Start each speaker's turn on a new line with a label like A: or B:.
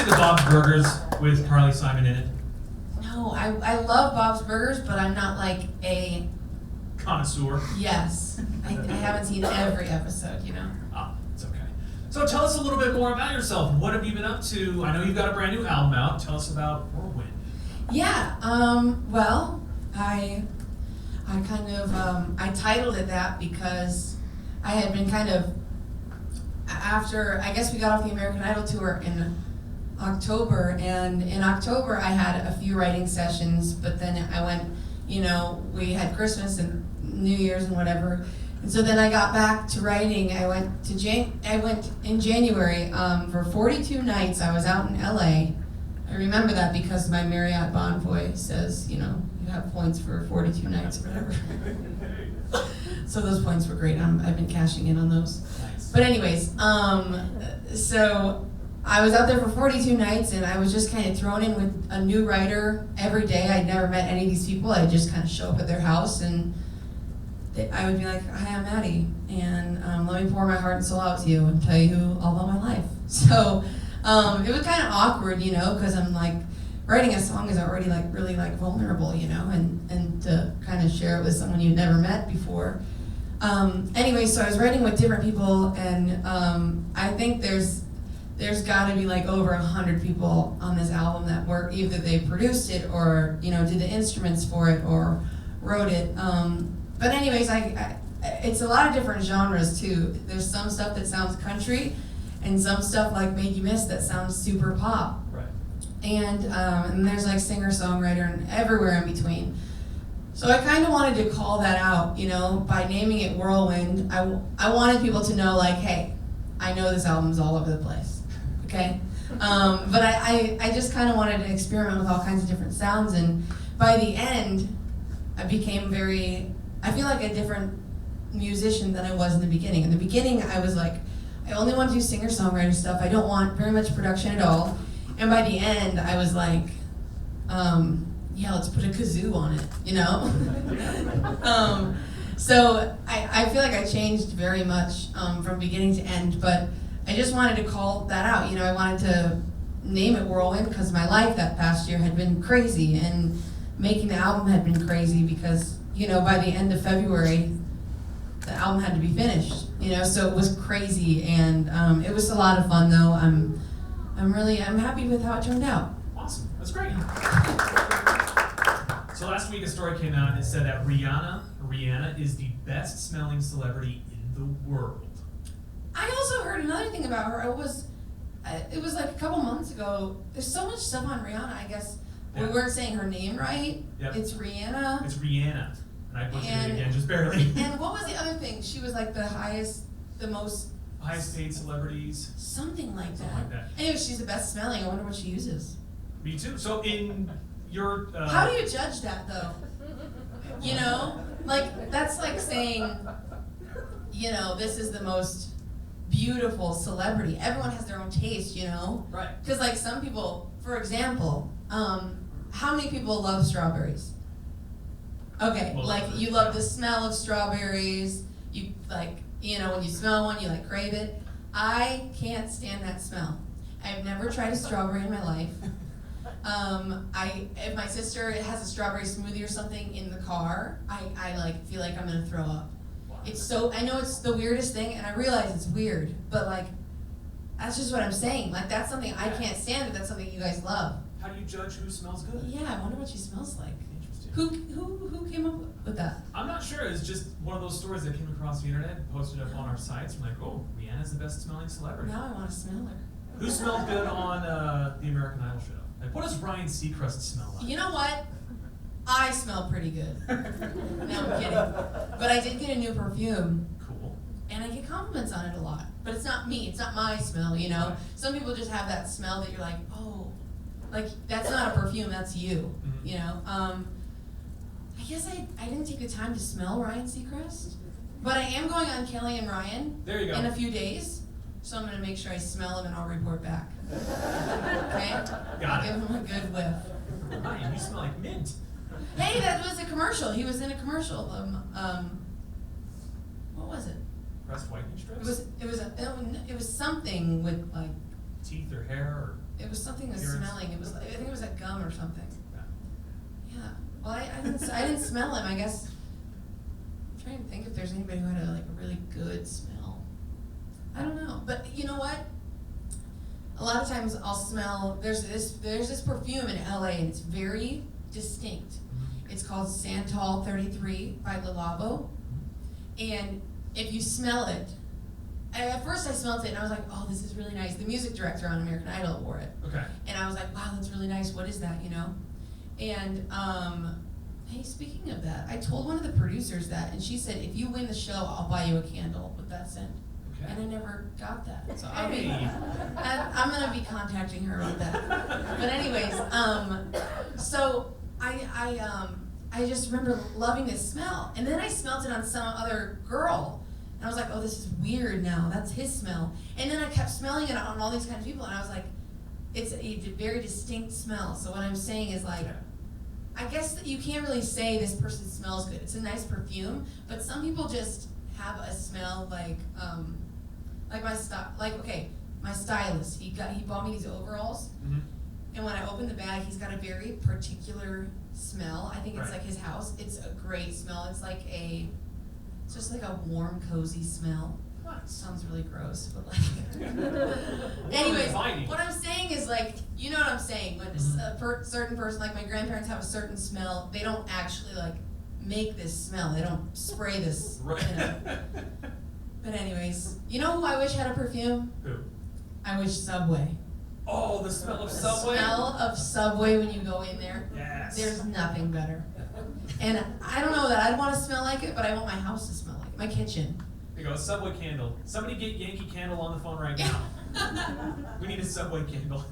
A: say the Bob's Burgers with Carly Simon in it?
B: No, I love Bob's Burgers, but I'm not like a
A: Connoisseur.
B: yes. I haven't seen every episode, you know.
A: Ah, it's okay. So tell us a little bit more about yourself. What have you been up to? I know you've got a brand new album out. Tell us about Whirlwind.
B: Yeah. Well, I kind of I titled it that because I had been kind of after I guess we got off the American Idol tour in October, and in October I had a few writing sessions, but then I went, you know, we had Christmas and New Year's and whatever, and so then I got back to writing. I went in January for 42 nights. I was out in LA. I remember that because my Marriott Bonvoy says, you know, you have points for 42 nights or whatever. So those points were great. I've been cashing in on those.
A: Nice.
B: But anyways, so I was out there for 42 nights, and I was just kind of thrown in with a new writer every day. I'd never met any of these people. I'd just kind of show up at their house, and I would be like, "Hi, I'm Maddie, and let me pour my heart and soul out to you and tell you all about my life." So it was kind of awkward, you know, because I'm like, writing a song is already like really like vulnerable, you know, and to kind of share it with someone you've never met before. Anyway, so I was writing with different people, and I think there's got to be like over 100 people on this album that were either they produced it or, you know, did the instruments for it or wrote it. But anyways, it's a lot of different genres too. There's some stuff that sounds country, and some stuff like Made You Miss that sounds super pop.
A: Right.
B: And there's like singer-songwriter and everywhere in between. So I kind of wanted to call that out, you know, by naming it Whirlwind. I wanted people to know, like, hey, I know this album's all over the place, okay? But I just kind of wanted to experiment with all kinds of different sounds, and by the end, I became I feel like a different musician than I was in the beginning. In the beginning, I was like, I only want to do singer-songwriter stuff. I don't want very much production at all. And by the end, I was like, yeah, let's put a kazoo on it, you know? So I feel like I changed very much from beginning to end, but I just wanted to call that out. You know, I wanted to name it Whirlwind because my life that past year had been crazy, and making the album had been crazy because, you know, by the end of February, the album had to be finished, you know, so it was crazy, and it was a lot of fun though. I'm happy with how it turned out.
A: Awesome. That's great. So last week a story came out and it said that Rihanna is the best smelling celebrity in the world.
B: I also heard another thing about her. It was like a couple months ago. There's so much stuff on Rihanna, I guess.
A: Yeah.
B: We weren't saying her name right.
A: Yep.
B: It's Rihanna.
A: It's Rihanna. And I butchered it again, just barely.
B: And what was the other thing? She was like the most
A: highest paid celebrities.
B: Something like
A: Something like that.
B: Anyway, she's the best smelling. I wonder what she uses.
A: Me too. So in your...
B: How do you judge that though? You know? Like, that's like saying, you know, this is the most beautiful celebrity. Everyone has their own taste, you know?
A: Right.
B: Because like some people, for example, how many people love strawberries? Okay,
A: Well,
B: like you love the smell of strawberries, you like, you know, when you smell one, you like crave it. I can't stand that smell. I've never tried a strawberry in my life. If my sister has a strawberry smoothie or something in the car, I like feel like I'm gonna throw up.
A: Wow.
B: I know it's the weirdest thing, and I realize it's weird, but like, that's just what I'm saying. Like, that's something I can't stand, but that's something you guys love.
A: How do you judge who smells good?
B: Yeah, I wonder what she smells like.
A: Interesting.
B: Who came up with that?
A: I'm not sure. It's just one of those stories that came across the internet and posted up on our sites. I'm like, oh, Rihanna's the best smelling celebrity.
B: Now I want to smell her.
A: Who smelled good on the American Idol show? Like, what does Ryan Seacrest smell like?
B: You know what? I smell pretty good. No, I'm kidding. But I did get a new perfume.
A: Cool.
B: And I get compliments on it a lot. But it's not me. It's not my smell, you know?
A: Right.
B: Some people just have that smell that you're like, oh, like, that's not a perfume, that's you,
A: Mhm.
B: you know? I guess I didn't take the time to smell Ryan Seacrest. But I am going on Kelly and Ryan
A: There you go.
B: in a few days. So I'm going to make sure I smell him and I'll report back. Okay?
A: Got it.
B: Give him a good whiff.
A: Ryan, you smell like mint.
B: Hey, that was a commercial. He was in a commercial. What was it?
A: Breast whitening strips?
B: It was something with like
A: Teeth or hair or
B: It was something that's
A: Appearance.
B: smelling. It was, I think it was like gum or something.
A: Yeah.
B: Yeah. Well, I didn't smell him. I guess. I'm trying to think if there's anybody who had a really good smell. I don't know, but you know what? A lot of times I'll smell. There's this perfume in LA, and it's very distinct. It's called Santal 33 by Le Labo, and if you smell it, at first I smelled it and I was like, oh, this is really nice. The music director on American Idol wore it.
A: Okay.
B: And I was like, wow, that's really nice. What is that, you know? And, hey, speaking of that, I told one of the producers that, and she said, if you win the show, I'll buy you a candle with that scent.
A: Okay.
B: And I never got that. So
A: Hey.
B: I'm going to be contacting her about that. But anyways, so I just remember loving this smell. And then I smelled it on some other girl. And I was like, oh, this is weird now. That's his smell. And then I kept smelling it on all these kind of people. And I was like, it's a very distinct smell. So what I'm saying is like, I guess that you can't really say this person smells good. It's a nice perfume. But some people just have a smell like my stylist. He bought me these overalls.
A: Mm-hmm.
B: And when I opened the bag, he's got a very particular smell. I think it's like his house. It's a great smell. It's just like a warm, cozy smell.
A: Nice.
B: Sounds really gross, but like. Anyways, what I'm saying is like, you know what I'm saying. When a certain person, like my grandparents, have a certain smell, they don't actually like make this smell. They don't spray this.
A: Right.
B: You know? But anyways, you know who I wish had a perfume?
A: Who?
B: I wish Subway.
A: Oh, the smell of
B: The
A: Subway?
B: smell of Subway when you go in there.
A: Yes.
B: There's nothing better. And I don't know that I'd want to smell like it, but I want my house to smell like it. My kitchen.
A: There you go, a Subway candle. Somebody get Yankee Candle on the phone right now. We need a Subway candle.